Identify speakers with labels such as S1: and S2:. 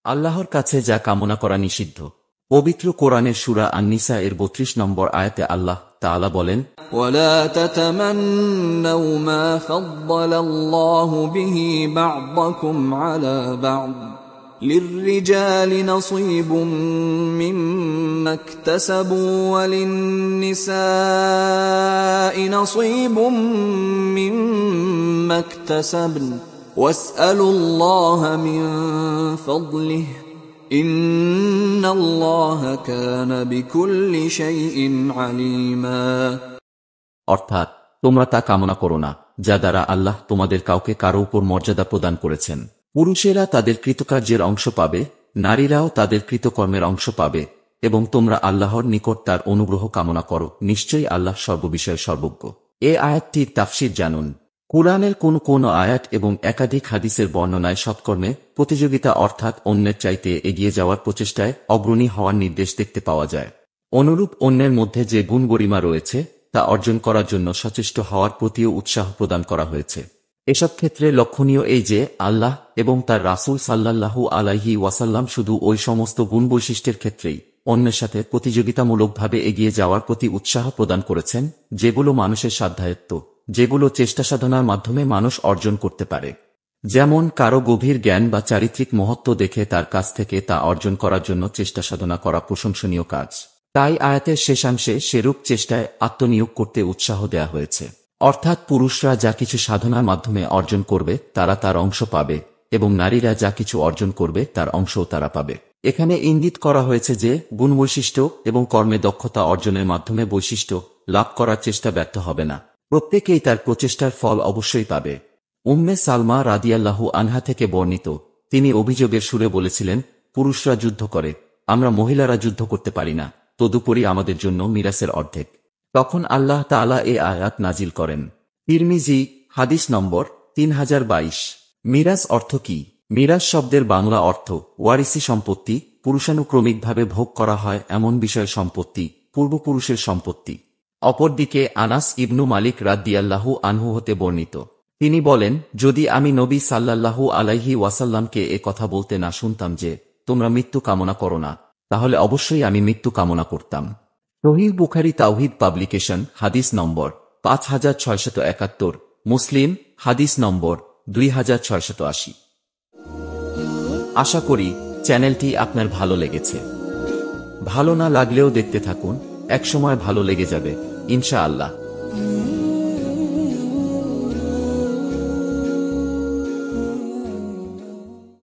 S1: আল্লাহর কাছে যা কামনা করা নিষিদ্ধ। পবিত্র কোরআনের সূরা আন-নিসা এর ৩২ নম্বর আয়াতে আল্লাহ তাআলা বলেন,
S2: ওয়ালা তাতামান্নাউ মা ফাদ্দালাল্লাহু বিহি বা'দাকুম আলা বা'দ للرجال نصيب مما اكتسبوا وللنساء نصيب مما اكتسبن واسألوا الله من فضله إن الله كان بكل شيء عليما।
S1: অর্থাৎ তোমরা তা কামনা করো না যা দ্বারা আল্লাহ তোমাদের কাউকে কারো উপর মর্যাদা প্রদান করেছেন। পুরুষেরা তাদের কৃতকার্যের অংশ পাবে, নারীরাও তাদের কৃতকর্মের অংশ পাবে, এবং তোমরা আল্লাহর নিকট তার অনুগ্রহ কামনা করো, নিশ্চয়ই আল্লাহ সর্ববিষয়ে সর্বজ্ঞ। এ আয়াতটির তাফসীর জানুন। কুরআনের কোন আয়াত এবং একাধিক হাদিসের বর্ণনায় সৎকর্মে প্রতিযোগিতা অর্থাৎ অন্যের চাইতে এগিয়ে যাওয়ার প্রচেষ্টায় অগ্রণী হওয়ার নির্দেশ দেখতে পাওয়া যায়। অনুরূপ অন্যের মধ্যে যে গুণ গরিমা রয়েছে তা অর্জন করার জন্য সচেষ্ট হওয়ার প্রতিও উৎসাহ প্রদান করা হয়েছে। এসব ক্ষেত্রে লক্ষণীয় এই যে আল্লাহ এবং তার রাসূল সাল্লাল্লাহু আলাইহি ওয়াসাল্লাম শুধু ওই সমস্ত গুণ বৈশিষ্ট্যের ক্ষেত্রেই অন্যের সাথে প্রতিযোগিতামূলকভাবে এগিয়ে যাওয়ার প্রতি উৎসাহ প্রদান করেছেন যেগুলো মানুষের সাধ্যায়ত্ত, যেগুলো চেষ্টা সাধনার মাধ্যমে মানুষ অর্জন করতে পারে। যেমন কারো গভীর জ্ঞান বা চারিত্রিক মহত্ব দেখে তার কাছ থেকে তা অর্জন করার জন্য চেষ্টা সাধনা করা প্রশংসনীয় কাজ। তাই আয়াতের শেষাংশে সেরূপ চেষ্টায় আত্মনিয়োগ করতে উৎসাহ দেয়া হয়েছে। অর্থাৎ পুরুষরা যা কিছু সাধনার মাধ্যমে অর্জন করবে তারা তার অংশ পাবে, এবং নারীরা যা কিছু অর্জন করবে তার অংশও তারা পাবে। এখানে ইঙ্গিত করা হয়েছে যে গুণ বৈশিষ্ট্য এবং কর্মে দক্ষতা অর্জনের মাধ্যমে বৈশিষ্ট্য লাভ করার চেষ্টা ব্যর্থ হবে না, প্রত্যেকেই তার প্রচেষ্টার ফল অবশ্যই পাবে। উম্মে সালমা রাদিয়াল্লাহু আনহা থেকে বর্ণিত, তিনি অভিযোগের সুরে বলেছিলেন, পুরুষরা যুদ্ধ করে, আমরা মহিলারা যুদ্ধ করতে পারি না, তদুপরি আমাদের জন্য মিরাসের অর্ধেক। তখন আল্লাহ তাআলা এ আয়াত নাজিল করেন। তিরমিজি হাদিস নম্বর 3022। মিরাস অর্থ কি? মিরাস শব্দের বাংলা অর্থ ওয়ারিসি সম্পত্তি, পুরুষানুক্রমিকভাবে ভোগ করা হয় এমন বিষয় সম্পত্তি, পূর্বপুরুষের সম্পত্তি। অপরদিকে আনাস ইবনু মালিক রাদিয়াল্লাহু আনহু হতে বর্ণিত, তিনি বলেন, যদি আমি নবী সাল্লাল্লাহু আলাইহি ওয়াসাল্লামকে এ কথা বলতে না শুনতাম যে তোমরা মৃত্যু কামনা করো না, তাহলে অবশ্যই আমি মৃত্যু কামনা করতাম। সহিহ বুখারী তাওহীদ পাবলিকেশন হাদিস নম্বর 5671, মুসলিম হাদিস নম্বর 2680। আশা করি চ্যানেলটি আপনার ভালো লেগেছে। ভালো না লাগলেও দেখতে থাকুন, একসময় ভালো লেগে যাবে ইনশাআল্লাহ।